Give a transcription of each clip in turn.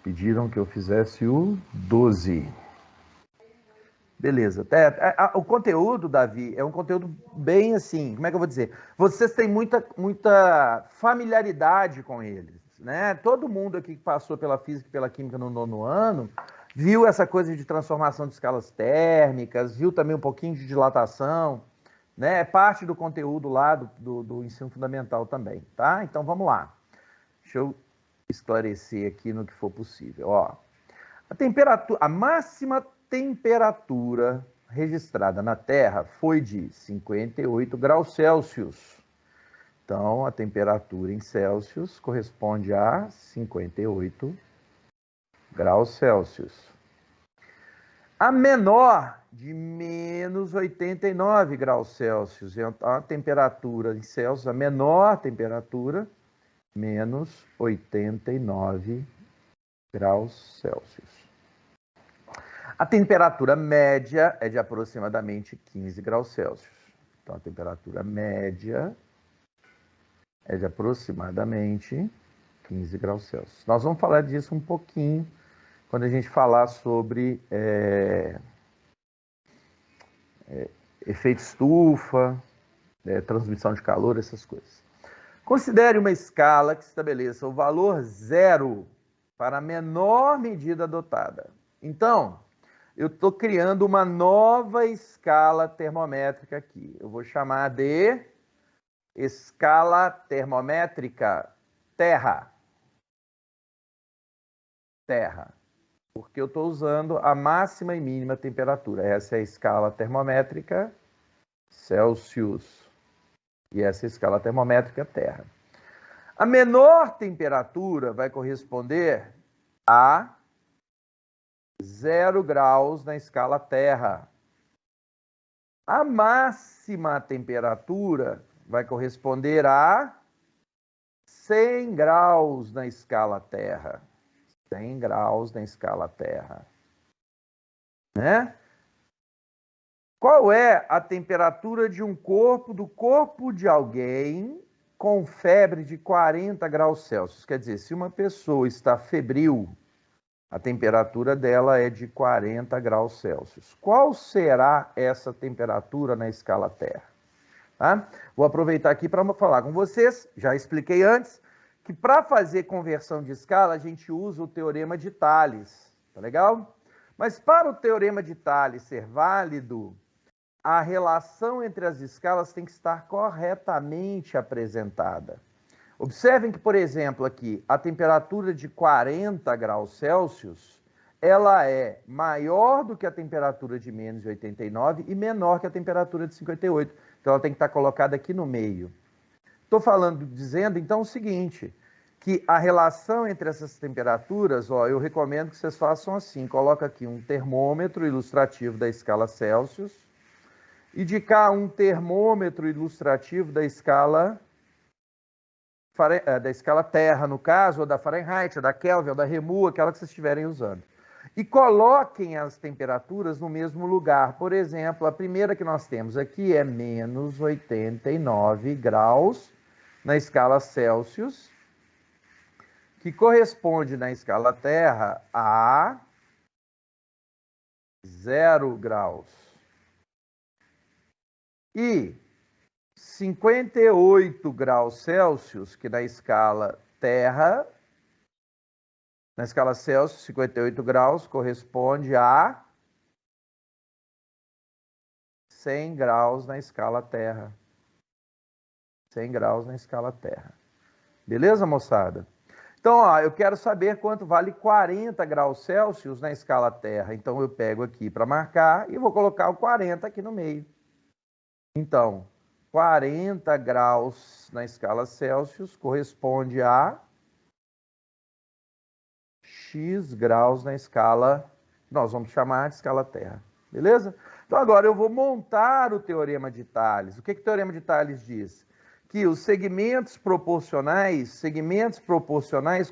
Pediram que eu fizesse o 12. Beleza. O conteúdo, Davi, é um conteúdo bem assim, como é que eu vou dizer? Vocês têm muita familiaridade com eles, né? Todo mundo aqui que passou pela física e pela química no 9º ano viu essa coisa de transformação de escalas térmicas, viu também um pouquinho de dilatação, né? É parte do conteúdo lá do ensino fundamental também, tá? Então vamos lá. Deixa eu esclarecer aqui no que for possível. Ó, a máxima temperatura registrada na Terra foi de 58 graus Celsius. Então, a temperatura em Celsius corresponde a 58 graus Celsius. A menor de menos 89 graus Celsius. Então, a temperatura em Celsius, a menor temperatura, menos 89 graus Celsius. A temperatura média é de aproximadamente 15 graus Celsius. Então, a temperatura média é de aproximadamente 15 graus Celsius. Nós vamos falar disso um pouquinho quando a gente falar sobre efeito estufa, transmissão de calor, essas coisas. Considere uma escala que estabeleça o valor zero para a menor medida adotada. Então, eu estou criando uma nova escala termométrica aqui. Eu vou chamar de escala termométrica Terra. Terra. Porque eu estou usando a máxima e mínima temperatura. Essa é a escala termométrica Celsius. E essa é a escala termométrica Terra. A menor temperatura vai corresponder a 0 graus na escala Terra. A máxima temperatura vai corresponder a 100 graus na escala Terra. 100 graus na escala Terra. Né? Qual é a temperatura de um corpo, do corpo de alguém com febre de 40 graus Celsius? Quer dizer, se uma pessoa está febril, a temperatura dela é de 40 graus Celsius. Qual será essa temperatura na escala Terra? Tá? Vou aproveitar aqui para falar com vocês, já expliquei antes, que para fazer conversão de escala, a gente usa o teorema de Thales, tá legal? Mas para o teorema de Thales ser válido, a relação entre as escalas tem que estar corretamente apresentada. Observem que, por exemplo, aqui, a temperatura de 40 graus Celsius, ela é maior do que a temperatura de menos 89 e menor que a temperatura de 58. Então, ela tem que estar colocada aqui no meio. Estou dizendo, então, o seguinte, que a relação entre essas temperaturas, ó, eu recomendo que vocês façam assim, coloca aqui um termômetro ilustrativo da escala Celsius, e de cá um termômetro ilustrativo da escala Terra, no caso, ou da Fahrenheit, ou da Kelvin, ou da Remu, aquela que vocês estiverem usando. E coloquem as temperaturas no mesmo lugar. Por exemplo, a primeira que nós temos aqui é menos 89 graus na escala Celsius, que corresponde na escala Terra a 0 graus. E 58 graus Celsius, que na escala Terra, na escala Celsius, 58 graus corresponde a 100 graus na escala Terra. 100 graus na escala Terra. Beleza, moçada? Então, ó, eu quero saber quanto vale 40 graus Celsius na escala Terra. Então, eu pego aqui para marcar e vou colocar o 40 aqui no meio. Então, 40 graus na escala Celsius corresponde a X graus na escala, nós vamos chamar de escala Terra. Beleza? Então, agora eu vou montar o teorema de Thales. O que o teorema de Thales diz? Que os segmentos proporcionais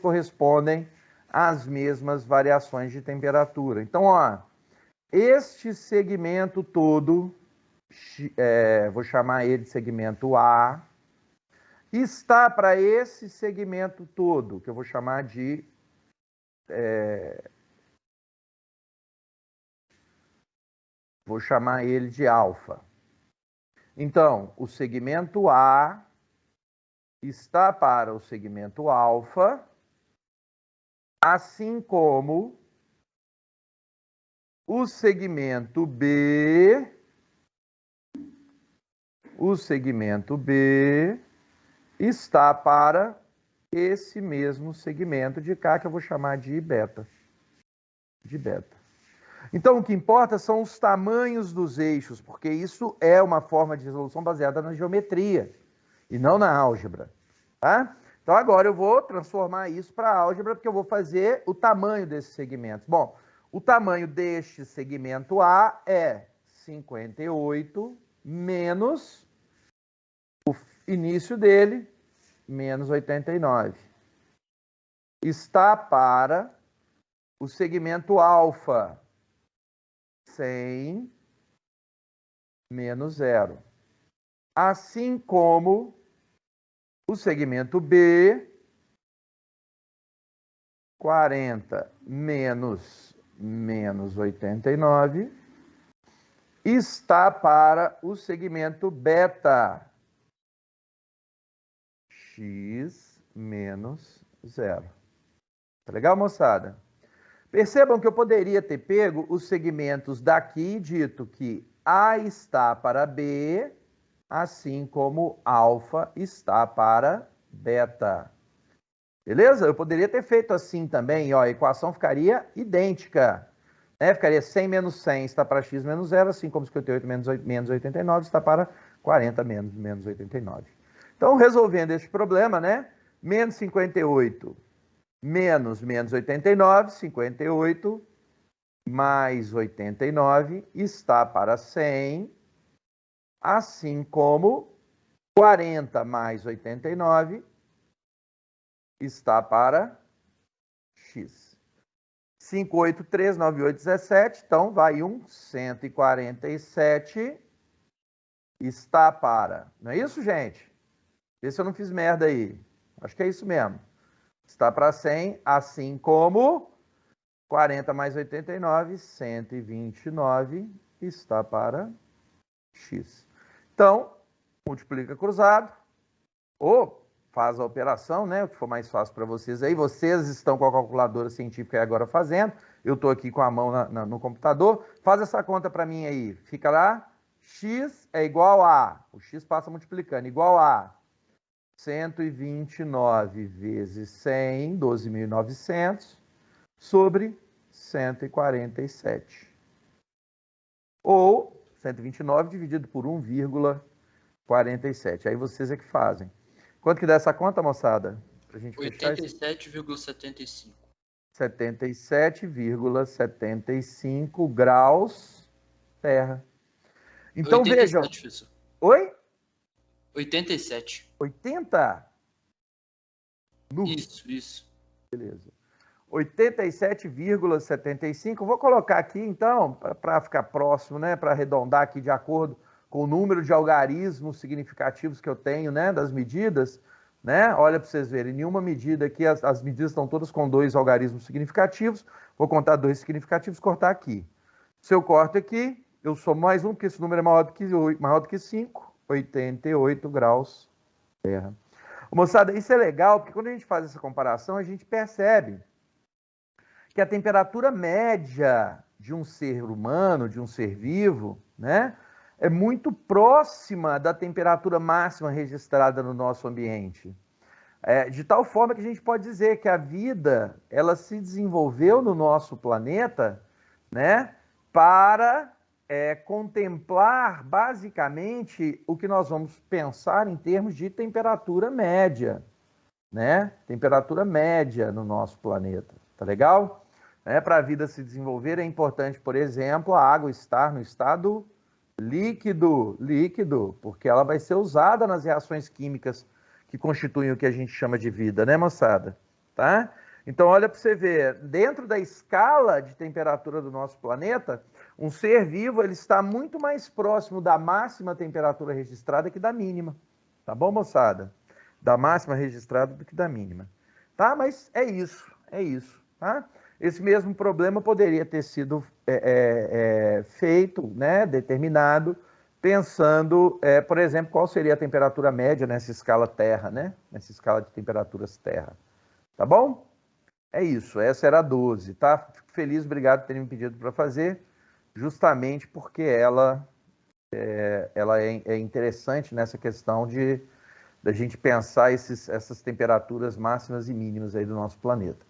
correspondem às mesmas variações de temperatura. Então, ó, este segmento todo, vou chamar ele de segmento A, está para esse segmento todo, que eu vou chamar de vou chamar ele de alfa. Então, o segmento A está para o segmento alfa, assim como o segmento B está para esse mesmo segmento de cá, que eu vou chamar de beta. Então, o que importa são os tamanhos dos eixos, porque isso é uma forma de resolução baseada na geometria e não na álgebra, tá? Então, agora eu vou transformar isso para álgebra, porque eu vou fazer o tamanho desses segmentos. Bom, o tamanho deste segmento A é 58 menos o início dele, menos 89. Está para o segmento alfa, 100 menos 0. Assim como o segmento B, 40 menos 89, está para o segmento beta, x menos 0. Tá legal, moçada? Percebam que eu poderia ter pego os segmentos daqui e dito que A está para B, assim como alfa está para beta. Beleza? Eu poderia ter feito assim também, ó, a equação ficaria idêntica. Né? Ficaria 100 menos 100 está para x menos 0, assim como 58 menos 89 está para 40 menos 89. Então, resolvendo este problema, né? Menos 58 menos 89, 58 mais 89 está para 100, assim como 40 mais 89 está para x. 5, 8, 3, 9, 8, 17, então vai 147 está para... Não é isso, gente? Vê se eu não fiz merda aí. Acho que é isso mesmo. Está para 100, assim como 40 mais 89, 129, está para x. Então, multiplica cruzado, ou faz a operação, né? O que for mais fácil para vocês aí. Vocês estão com a calculadora científica aí agora fazendo. Eu estou aqui com a mão no computador. Faz essa conta para mim aí. Fica lá. X é igual a... O x passa multiplicando. Igual a 129 vezes 100, 12.900, sobre 147. Ou 129 dividido por 1,47. Aí vocês é que fazem. Quanto que dá essa conta, moçada? Pra gente fechar 87,75. 77,75 graus terra. Então 87, vejam. professor. Oi? 87. 80? Isso. Beleza. 87,75. Vou colocar aqui, então, para ficar próximo, né? Para arredondar aqui de acordo com o número de algarismos significativos que eu tenho, né? Das medidas, né? Olha para vocês verem, nenhuma medida aqui, as medidas estão todas com 2 algarismos significativos. Vou contar 2 significativos, cortar aqui. Se eu corto aqui, eu somo mais um, porque esse número é maior do que 5, 88 graus terra. Moçada, isso é legal, porque quando a gente faz essa comparação, a gente percebe que a temperatura média de um ser humano, de um ser vivo, né, é muito próxima da temperatura máxima registrada no nosso ambiente. De tal forma que a gente pode dizer que a vida, ela se desenvolveu no nosso planeta, né, para contemplar basicamente o que nós vamos pensar em termos de temperatura média, né? Temperatura média no nosso planeta, tá legal? Para a vida se desenvolver é importante, por exemplo, a água estar no estado líquido, porque ela vai ser usada nas reações químicas que constituem o que a gente chama de vida, né, moçada? Tá? Então, olha para você ver, dentro da escala de temperatura do nosso planeta, um ser vivo ele está muito mais próximo da máxima temperatura registrada que da mínima. Tá bom, moçada? Da máxima registrada do que da mínima. Tá? Mas é isso, tá? esse mesmo problema poderia ter sido feito, né, determinado, pensando, por exemplo, qual seria a temperatura média nessa escala Terra, né? Nessa escala de temperaturas Terra. Tá bom? É isso, essa era a 12, tá? Fico feliz, obrigado por terem me pedido para fazer, justamente porque ela é interessante nessa questão da gente pensar essas temperaturas máximas e mínimas aí do nosso planeta.